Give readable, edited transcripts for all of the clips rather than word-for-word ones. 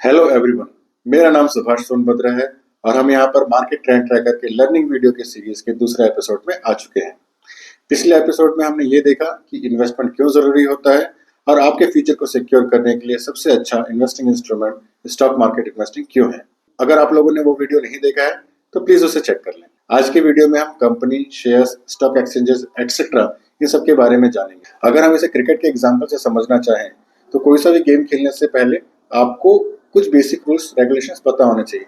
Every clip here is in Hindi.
हेलो एवरीवन, मेरा नाम सुभाष सोनभद्र है और हम यहाँ पर मार्केट ट्रेंड ट्रैकर के लर्निंग वीडियो के सीरीज के दूसरे एपिसोड में आ चुके हैं। पिछले एपिसोड में हमने ये देखा कि इन्वेस्टमेंट क्यों जरूरी होता है और आपके फ्यूचर को सिक्योर करने के लिए सबसे अच्छा investing instrument stock market investing क्यों है। अगर आप लोगों ने वो वीडियो नहीं देखा है तो प्लीज उसे चेक कर लें। आज के वीडियो में हम company, shares, stock exchanges etcetera इन सब के बारे में जानेंगे। अगर हम इसे क्रिकेट के एग्जाम्पल से समझना चाहें तो कोई सा भी गेम खेलने से पहले आपको कुछ बेसिक रूल्स रेगुलेशंस पता होने चाहिए।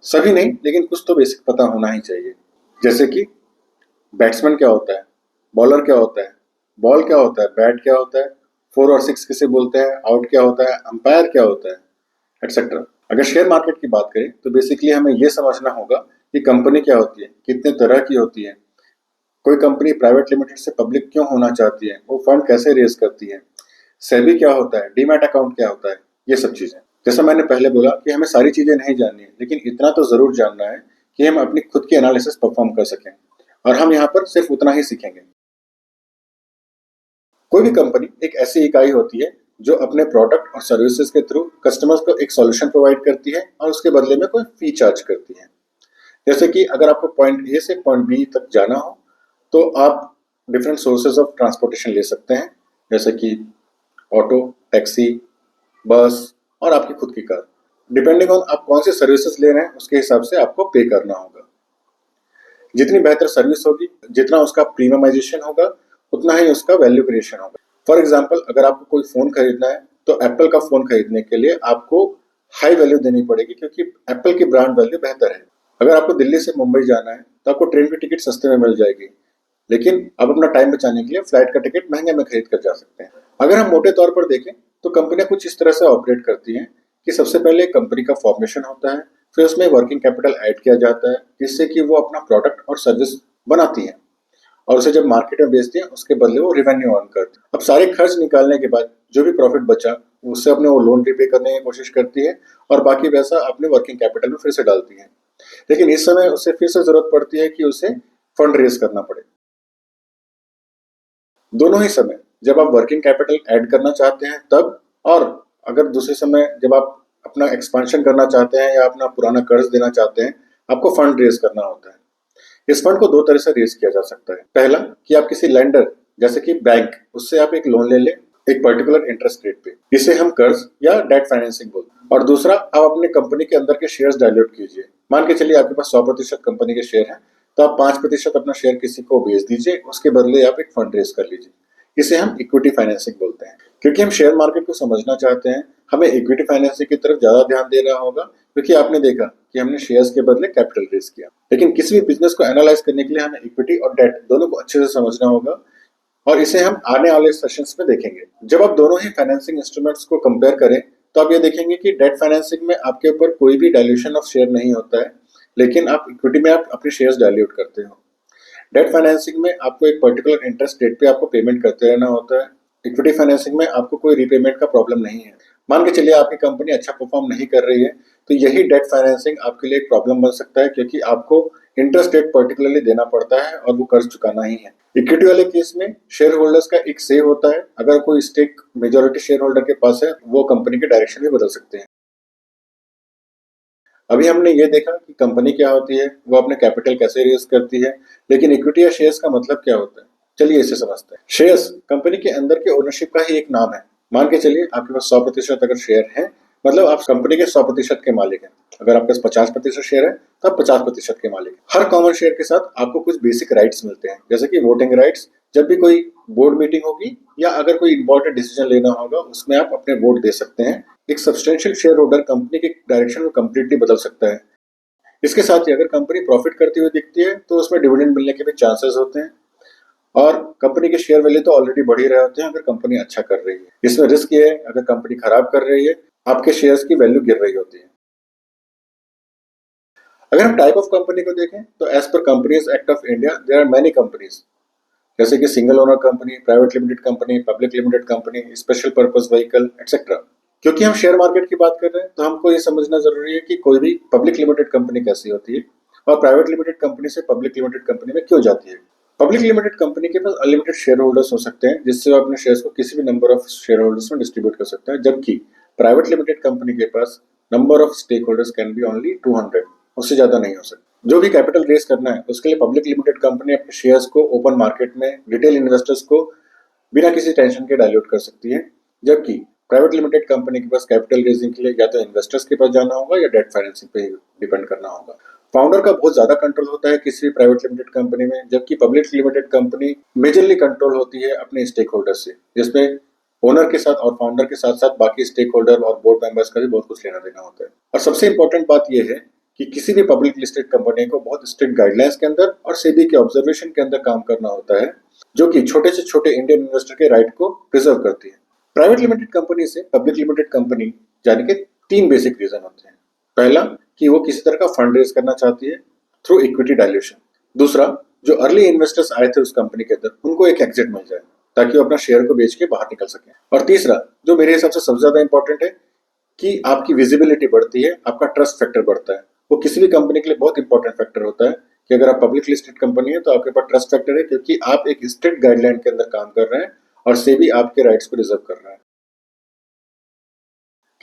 सभी नहीं, लेकिन कुछ तो बेसिक पता होना ही चाहिए। जैसे कि बैट्समैन क्या होता है, बॉलर क्या होता है, बॉल क्या होता है, बैट क्या होता है, 4 और 6 किसे बोलते हैं, आउट क्या होता है, अंपायर क्या होता है, एक्सेट्रा। अगर शेयर मार्केट की बात करें तो बेसिकली हमें यह समझना होगा कि कंपनी क्या होती है, कितने तरह की होती है, कोई कंपनी प्राइवेट लिमिटेड से पब्लिक क्यों होना चाहती है, वो फंड कैसे रेज करती है, सेबी क्या होता है, डीमैट अकाउंट क्या होता है, ये सब चीजें। जैसा मैंने पहले बोला कि हमें सारी चीजें नहीं जाननी है, लेकिन इतना तो जरूर जानना है कि हम अपनी खुद की एनालिसिस परफॉर्म कर सकें, और हम यहाँ पर सिर्फ उतना ही सीखेंगे। कोई भी कंपनी एक ऐसी इकाई होती है जो अपने प्रोडक्ट और सर्विसेज के थ्रू कस्टमर्स को एक सॉल्यूशन प्रोवाइड करती है और उसके बदले में कोई फी चार्ज करती है। जैसे कि अगर आपको पॉइंट ए से पॉइंट बी तक जाना हो तो आप डिफरेंट सोर्सेज ऑफ ट्रांसपोर्टेशन ले सकते हैं, जैसे कि ऑटो, टैक्सी, बस और आपकी खुद की कार। डिपेंडिंग ऑन आप कौन सी सर्विसेज ले रहे हैं उसके हिसाब से आपको पे करना होगा। जितनी बेहतर सर्विस होगी, जितना उसका प्रीमियमाइजेशन होगा, उतना ही उसका वैल्यू क्रिएशन होगा। फॉर एग्जाम्पल, अगर आपको कोई फोन खरीदना है तो एप्पल का फोन खरीदने के लिए आपको हाई वैल्यू देनी पड़ेगी, क्योंकि एप्पल की ब्रांड वैल्यू बेहतर है। अगर आपको दिल्ली से मुंबई जाना है तो आपको ट्रेन की टिकट सस्ते में मिल जाएगी, लेकिन आप अपना टाइम बचाने के लिए फ्लाइट का टिकट महंगे में खरीद कर जा सकते हैं। अगर हम मोटे तौर पर देखें तो कंपनियां कुछ इस तरह से ऑपरेट करती हैं कि सबसे पहले कंपनी का फॉर्मेशन होता है, फिर उसमें वर्किंग कैपिटल ऐड किया जाता है जिससे कि वो अपना प्रोडक्ट और सर्विस बनाती हैं, और उसे जब मार्केट में बेचती हैं उसके बदले वो रेवेन्यू अर्न करती है। अब सारे खर्च निकालने के बाद जो भी प्रॉफिट बचा उससे अपने वो लोन रिपे करने की कोशिश करती है और बाकी पैसा अपने वर्किंग कैपिटल में फिर से डालती है। लेकिन इस समय उसे फिर से जरूरत पड़ती है कि उसे फंड रेज करना पड़े। दोनों ही समय जब आप वर्किंग कैपिटल ऐड करना चाहते हैं तब, और अगर दूसरे समय जब आप अपना एक्सपेंशन करना चाहते हैं या अपना पुराना कर्ज देना चाहते हैं, आपको फंड रेज करना होता है। इस फंड को दो तरह से रेज किया जा सकता है। पहला कि आप किसी लेंडर जैसे कि बैंक, उससे आप एक लोन ले लें एक पर्टिकुलर इंटरेस्ट रेट पे, इसे हम कर्ज या डेट फाइनेंसिंग बोलते हैं। और दूसरा, आप अपने कंपनी के अंदर के शेयर्स डायल्यूट कीजिए। मान के चलिए आपके पास 100% कंपनी के शेयर हैं, तो आप 5% अपना शेयर किसी को बेच दीजिए, उसके बदले आप एक फंड रेज कर लीजिए। इसे हम इक्विटी फाइनेंसिंग बोलते हैं। क्योंकि हम शेयर मार्केट को समझना चाहते हैं, हमें इक्विटी फाइनेंसिंग की तरफ ज्यादा ध्यान देना होगा, क्योंकि आपने देखा कि हमने शेयर्स के बदले कैपिटल रेज किया। लेकिन किसी भी बिजनेस को एनालाइज करने के लिए हमें इक्विटी और डेट दोनों को अच्छे से समझना होगा, और इसे हम आने वाले सेशंस में देखेंगे। जब आप दोनों ही फाइनेंसिंग इंस्ट्रूमेंट्स को कंपेयर करें तो आप ये देखेंगे कि डेट फाइनेंसिंग में आपके ऊपर कोई भी डायल्यूशन ऑफ शेयर नहीं होता है, लेकिन आप इक्विटी में आप अपने शेयर्स डायल्यूट करते हो। डेट फाइनेंसिंग में आपको एक पर्टिकुलर इंटरेस्ट रेट पे आपको पेमेंट करते रहना होता है। इक्विटी फाइनेंसिंग में आपको कोई रीपेमेंट का प्रॉब्लम नहीं है। मान के चलिए आपकी कंपनी अच्छा परफॉर्म नहीं कर रही है तो यही डेट फाइनेंसिंग आपके लिए एक प्रॉब्लम बन सकता है, क्योंकि आपको इंटरेस्ट रेट पर्टिकुलरली देना पड़ता है और वो कर्ज चुकाना ही है। इक्विटी वाले केस में शेयर होल्डर्स का एक से होता है। अगर कोई स्टेक मेजोरिटी शेयर होल्डर के पास है, वो कंपनी के डायरेक्शन भी बदल सकते हैं। अभी हमने ये देखा कि कंपनी क्या होती है, वो अपने कैपिटल कैसे रेज करती है, लेकिन इक्विटी या शेयर्स का मतलब क्या होता है, चलिए इसे समझते हैं। शेयर्स कंपनी के अंदर के ओनरशिप का ही एक नाम है। मान के चलिए आपके पास 100% अगर शेयर है, मतलब आप कंपनी के 100% के मालिक हैं। अगर आपके पास 50% शेयर है तो आप 50% के मालिक हैं। हर कॉमन शेयर के साथ आपको कुछ बेसिक राइट्स मिलते हैं, जैसे कि वोटिंग राइट्स। जब भी कोई बोर्ड मीटिंग होगी या अगर कोई इंपॉर्टेंट डिसीजन लेना होगा उसमें आप अपने वोट दे सकते हैं। एक सब्सटेंशियल शेयर होल्डर कंपनी के डायरेक्शन को कंप्लीटली बदल सकता है। इसके साथ ही अगर कंपनी प्रॉफिट करती हुई दिखती है तो उसमें डिविडेंड मिलने के भी चांसेस होते हैं, और कंपनी के शेयर वैल्यू तो ऑलरेडी बढ़ ही रहे होते हैं अगर कंपनी अच्छा कर रही है। इसमें रिस्क ये है, अगर कंपनी खराब कर रही है आपके शेयर्स की वैल्यू गिर रही होती है। अगर हम टाइप ऑफ कंपनी को देखें तो as per companies act of India there are many companies, जैसे कि single owner company, private limited company, public limited company, special purpose vehicle etcetera. क्योंकि हम शेयर मार्केट की बात कर रहे हैं तो हमको ये समझना जरूरी है कि कोई भी पब्लिक लिमिटेड कंपनी कैसी होती है और प्राइवेट लिमिटेड कंपनी से पब्लिक लिमिटेड कंपनी में क्यों जाती है। पब्लिक लिमिटेड कंपनी के पास अनलिमिटेड शेयर होल्डर्स हो सकते हैं, जिससे वो अपने शेयर्स को किसी भी नंबर ऑफ शेयर होल्डर्स में डिस्ट्रीब्यूट कर सकता है, जबकि प्राइवेट लिमिटेड कंपनी के पास number of stake holders can be only 200, उससे ज्यादा नहीं हो सकता। जो भी कैपिटल रेज करना है उसके लिए पब्लिक लिमिटेड कंपनी अपने शेयर्स को ओपन मार्केट में रिटेल इन्वेस्टर्स को बिना किसी टेंशन के डाइल्यूट कर सकती है, जबकि प्राइवेट लिमिटेड कंपनी के पास कैपिटल रेजिंग के लिए या तो इन्वेस्टर्स के पास जाना होगा या डेट फाइनेंसिंग पे डिपेंड करना होगा। फाउंडर का बहुत ज्यादा कंट्रोल होता है किसी भी प्राइवेट लिमिटेड कंपनी में, जबकि public limited company majorly control होती है अपने स्टेक होल्डर से, जिसमें ओनर के साथ और फाउंडर के साथ साथ बाकी स्टेक होल्डर और बोर्ड मेंबर्स का भी बहुत कुछ लेना देना होता है। और सबसे इंपॉर्टेंट बात यह है कि किसी भी पब्लिक लिस्टेड कंपनी को बहुत स्ट्रिक्ट गाइडलाइंस के अंदर और सेबी के ऑब्जर्वेशन के अंदर काम करना होता है, जो कि छोटे से छोटे इंडियन इन्वेस्टर के राइट को प्रिजर्व करती है। प्राइवेट लिमिटेड कंपनी से पब्लिक लिमिटेड कंपनी जाने के 3 बेसिक रीजन होते हैं। पहला, कि वो किसी तरह का फंड रेज करना चाहती है थ्रू इक्विटी डायल्यूशन। दूसरा, जो अर्ली इन्वेस्टर्स आए थे उस कंपनी के अंदर उनको एक एग्जिट मिल जाए ताकि वो अपना शेयर को बेच के बाहर निकल सके। और तीसरा, जो मेरे हिसाब से सबसे ज्यादा इंपॉर्टेंट है, कि आपकी विजिबिलिटी बढ़ती है, आपका ट्रस्ट फैक्टर बढ़ता है। वो किसी भी कंपनी के लिए बहुत इंपॉर्टेंट फैक्टर होता है कि अगर आप पब्लिक लिस्टेड कंपनी है तो आपके पास ट्रस्ट फैक्टर है, क्योंकि आप एक स्ट्रिक्ट गाइडलाइन के अंदर काम कर रहे हैं और सेबी आपके राइट्स को रिजर्व कर रहा है।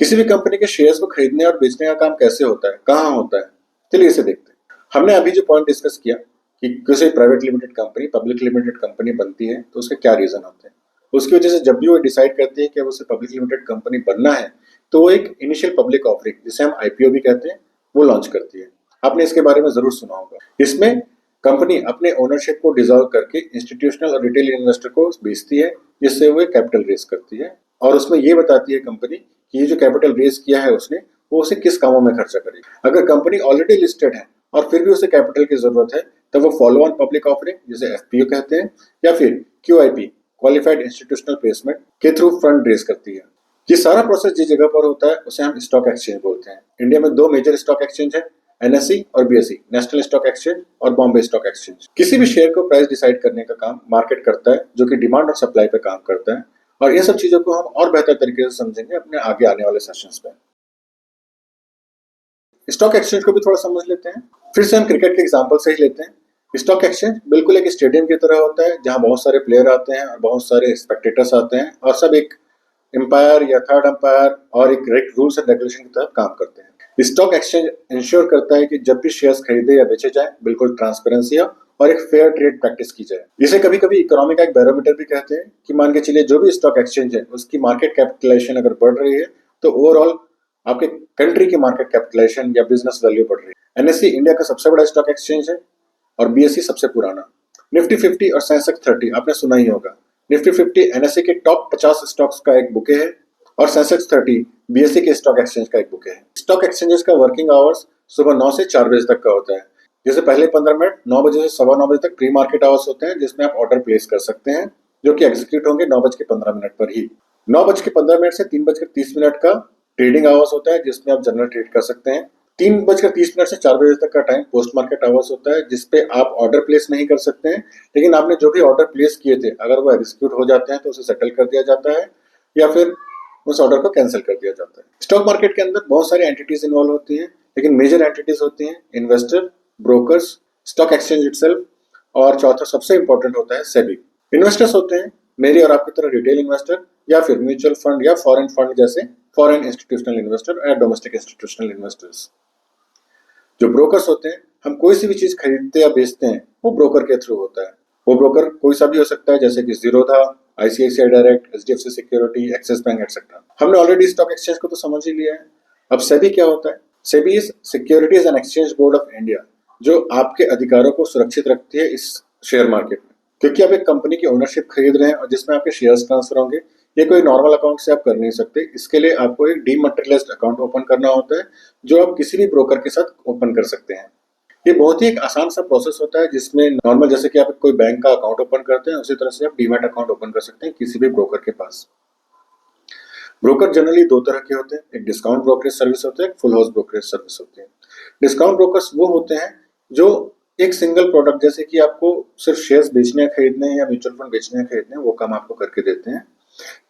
किसी भी कंपनी के शेयर्स को खरीदने और बेचने का काम कैसे होता है, कहाँ होता है, चलिए इसे देखते हैं। हमने अभी जो पॉइंट डिस्कस किया कि किसी private limited company public limited company बनती है तो उसके क्या रीजन होते हैं, उसकी वजह से जब भी वो डिसाइड करती है कि अब उसे पब्लिक लिमिटेड कंपनी बनना है तो वो एक इनिशियल पब्लिक ऑफरिंग, जिसे हम आईपीओ भी कहते हैं, वो लॉन्च करती है। आपने इसके बारे में जरूर सुना होगा। इसमें कंपनी अपने ओनरशिप को डिसॉल्व करके इंस्टीट्यूशनल और रिटेल इन्वेस्टर को बेचती है, जिससे वो कैपिटल रेज करती है और उसमें ये बताती है कंपनी कि ये जो कैपिटल रेज किया है उसने, वो उसे किस कामों में खर्चा करेगी। अगर कंपनी ऑलरेडी लिस्टेड है और फिर भी उसे कैपिटल की जरूरत है तब वो फॉलो ऑन पब्लिक ऑफरिंग, जिसे एफपीओ कहते हैं, या फिर क्यूआईपी क्वालिफाइड इंस्टीट्यूशनल प्लेसमेंट के थ्रू फंड रेज करती है। ये सारा प्रोसेस जिस जगह पर होता है उसे हम स्टॉक एक्सचेंज बोलते हैं। इंडिया में 2 मेजर स्टॉक एक्सचेंज है, एनएसई और बीएसई, नेशनल स्टॉक एक्सचेंज और बॉम्बे स्टॉक एक्सचेंज। किसी भी शेयर को प्राइस डिसाइड करने का काम मार्केट करता है, जो कि डिमांड और सप्लाई पे काम करता है। और इन सब चीजों को हम और बेहतर तरीके से समझेंगे अपने आगे आने वाले सेशंस में। स्टॉक एक्सचेंज को भी थोड़ा समझ लेते हैं। फिर से हम क्रिकेट के एग्जांपल से ही लेते हैं। स्टॉक एक्सचेंज बिल्कुल एक स्टेडियम की तरह होता है जहां बहुत सारे प्लेयर आते हैं और बहुत सारे स्पेक्टेटर्स आते हैं और सब एक एम्पायर या थर्ड एम्पायर और एक रूल्स एंड रेगुलेशन की तहत काम करते हैं। स्टॉक एक्सचेंज इंश्योर करता है कि जब भी शेयर्स खरीदे या बेचे जाए बिल्कुल ट्रांसपेरेंसी और एक फेयर ट्रेड प्रैक्टिस की जाए। इसे कभी कभी इकोनॉमी का एक बैरोमीटर भी कहते हैं कि मान के चलिए जो भी स्टॉक एक्सचेंज है उसकी मार्केट कैपिटलाइजेशन अगर बढ़ रही है तो ओवरऑल आपके कंट्री की मार्केट कैपिटलाइजेशन या बिजनेस वैल्यू बढ़ रही है। एनएसई इंडिया का सबसे बड़ा स्टॉक एक्सचेंज है और बीएसई सबसे पुराना। निफ्टी 50 और सेंसेक्स 30 आपने सुना ही होगा। निफ्टी 50 एनएसई के टॉप 50 स्टॉक्स का एक बुके है और सेंसेक्स 30 बीएसई के स्टॉक एक्सचेंज का एक बुके है। स्टॉक एक्सचेंजेस का वर्किंग आवर्स सुबह 9 से 4 बजे तक का होता है। जैसे पहले 15 मिनट 9 बजे से सवा 9 बजे तक प्री मार्केट आवर्स होते हैं, जिसमें आप ऑर्डर प्लेस कर सकते हैं, जो कि एग्जीक्यूट होंगे 9:15 पर ही। 9:15 से 3:30 का ट्रेडिंग आवर्स होता है, जिसमें आप जनरल ट्रेड कर सकते हैं। 3:30 से 4 बजे तक का टाइम पोस्ट मार्केट आवर्स होता है, जिसपे आप ऑर्डर प्लेस नहीं कर सकते हैं, लेकिन आपने जो भी ऑर्डर प्लेस किए थे अगर वो एग्जीक्यूट हो जाते हैं तो उसे सेटल कर दिया जाता है या फिर उस ऑर्डर को कैंसिल कर दिया जाता है। स्टॉक मार्केट के अंदर बहुत सारी एंटिटीज इन्वॉल्व होती हैं, लेकिन मेजर एंटिटीज होती हैं investor, brokers, stock exchange itself और चौथा सबसे इंपॉर्टेंट होता है सेबी। इन्वेस्टर्स होते हैं मेरे और आपकी तरह रिटेल इन्वेस्टर या फिर म्यूचुअल फंड या फॉरेन फंड जैसे फॉरेन इंस्टीट्यूशनल इन्वेस्टर या डोमेस्टिक इंस्टीट्यूशनल इन्वेस्टर्स। जो ब्रोकर्स होते हैं, हम कोई सी भी चीज खरीदते या बेचते हैं वो ब्रोकर के थ्रू होता है। वो ब्रोकर कोई सा भी हो सकता है, जैसे कि Zerodha, ICICI direct, HDFC security, axis bank etcetera. हमने ऑलरेडी स्टॉक एक्सचेंज को तो समझ ही लिया है। अब सेबी क्या होता है? SEBI is securities and exchange board of India, जो आपके अधिकारों को सुरक्षित रखती है इस शेयर मार्केट में, क्योंकि आप एक कंपनी की ओनरशिप खरीद रहे हैं और जिसमें आपके शेयर्स ट्रांसफर होंगे। ये कोई नॉर्मल अकाउंट से आप कर नहीं सकते। इसके लिए आपको एक डीमैटेरियलाइज्ड अकाउंट ओपन करना होता है, जो आप किसी भी ब्रोकर के साथ ओपन कर सकते हैं। ये बहुत ही एक आसान सा प्रोसेस होता है, जिसमें नॉर्मल जैसे कि आप कोई बैंक का अकाउंट ओपन करते हैं उसी तरह से आप डीमैट अकाउंट ओपन कर सकते हैं किसी भी ब्रोकर के पास। ब्रोकर जनरली 2 तरह के होते हैं, एक डिस्काउंट ब्रोकरेज सर्विस होता है, एक फुल हाउस ब्रोकरेज सर्विस होती है। डिस्काउंट ब्रोकर्स वो होते हैं जो एक सिंगल प्रोडक्ट, जैसे कि आपको सिर्फ शेयर्स बेचने खरीदने हैं या म्यूचुअल फंड बेचने खरीदने हैं, वो काम आपको करके देते हैं,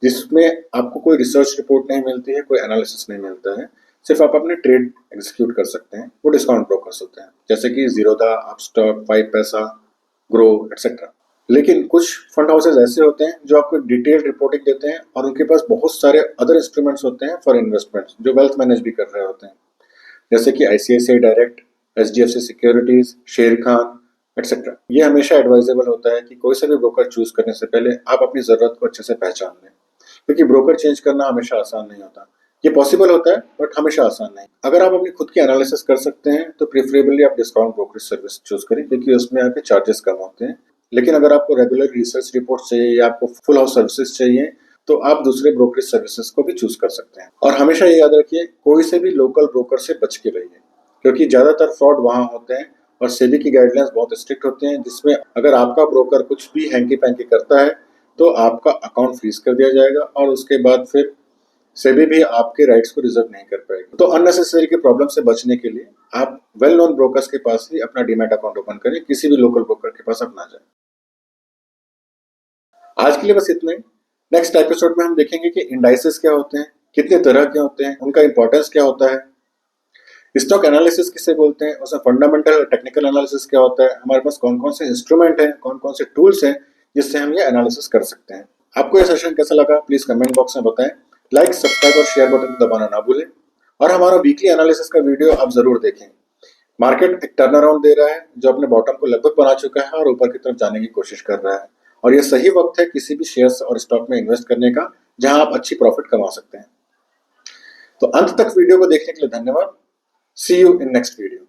जिसमें आपको कोई रिसर्च रिपोर्ट नहीं मिलती है, कोई एनालिसिस नहीं मिलता है, सिर्फ आप अपने ट्रेड एग्जीक्यूट कर सकते हैं। वो डिस्काउंट ब्रोकर्स होते हैं, जैसे कि जीरोधा, अपस्टॉक, 5 पैसा, ग्रो एक्सेट्रा। लेकिन कुछ फंड हाउसेज ऐसे होते हैं जो आपको डिटेल्ड रिपोर्टिंग देते हैं और उनके पास बहुत सारे अदर इंस्ट्रूमेंट्स होते हैं फॉर इन्वेस्टमेंट्स जो वेल्थ मैनेज भी कर रहे होते हैं, जैसे कि आईसीआईसीआई डायरेक्ट, एचडीएफसी सिक्योरिटीज, शेर खान एक्सेट्रा। ये हमेशा एडवाइजेबल होता है कि कोई सा भी ब्रोकर चूज करने से पहले आप अपनी जरूरत को अच्छे से पहचान लें, क्योंकि ब्रोकर चेंज करना हमेशा आसान नहीं होता। ये पॉसिबल होता है बट हमेशा आसान नहीं। अगर आप अपनी खुद की एनालिसिस कर सकते हैं तो प्रेफरेबली आप डिस्काउंट ब्रोकरेज सर्विस चूज करें, क्योंकि उसमें आपके चार्जेस कम होते हैं। लेकिन अगर आपको रेगुलर रिसर्च रिपोर्ट चाहिए या आपको फुल हाउस सर्विसेज चाहिए तो आप दूसरे ब्रोकरेज सर्विसेज को भी चूज कर सकते हैं। और हमेशा ये याद रखिए, कोई से भी लोकल ब्रोकर से बच के रहिए, क्योंकि ज्यादातर फ्रॉड वहां होते हैं और सेबी की गाइडलाइंस बहुत स्ट्रिक्ट होती हैं, जिसमें अगर आपका ब्रोकर कुछ भी हैंकी पैंकी करता है तो आपका अकाउंट फ्रीज कर दिया जाएगा और उसके बाद फिर सेबी भी आपके राइट्स को रिजर्व नहीं कर पाएगी। तो अननेसेसरी के प्रॉब्लम से बचने के लिए आप वेल नोन ब्रोकर्स के पास ही अपना डीमैट अकाउंट ओपन करें, किसी भी लोकल ब्रोकर के पास आप ना जाए। आज के लिए बस इतना ही। नेक्स्ट एपिसोड में हम देखेंगे कि इंडाइसेस क्या होते हैं, कितने तरह के होते हैं, उनका इंपॉर्टेंस क्या होता है, स्टॉक एनालिसिस किसे बोलते हैं, उसमें फंडामेंटल और टेक्निकल एनालिसिस क्या होता है, हमारे पास कौन कौन से इंस्ट्रूमेंट हैं, कौन कौन से टूल्स हैं जिससे हम ये एनालिसिस कर सकते हैं। आपको ये सेशन कैसा लगा प्लीज कमेंट बॉक्स में बताएं। लाइक, सब्सक्राइब और शेयर बटन दबाना ना भूलें और हमारा वीकली एनालिसिस का वीडियो आप जरूर देखें। मार्केट एक टर्न अराउंड दे रहा है जो अपने बॉटम को लगभग बना चुका है और ऊपर की तरफ जाने की कोशिश कर रहा है, और ये सही वक्त है किसी भी शेयर्स और स्टॉक में इन्वेस्ट करने का जहां आप अच्छी प्रॉफिट कमा सकते हैं। तो अंत तक वीडियो को देखने के लिए धन्यवाद। सी यू इन नेक्स्ट वीडियो।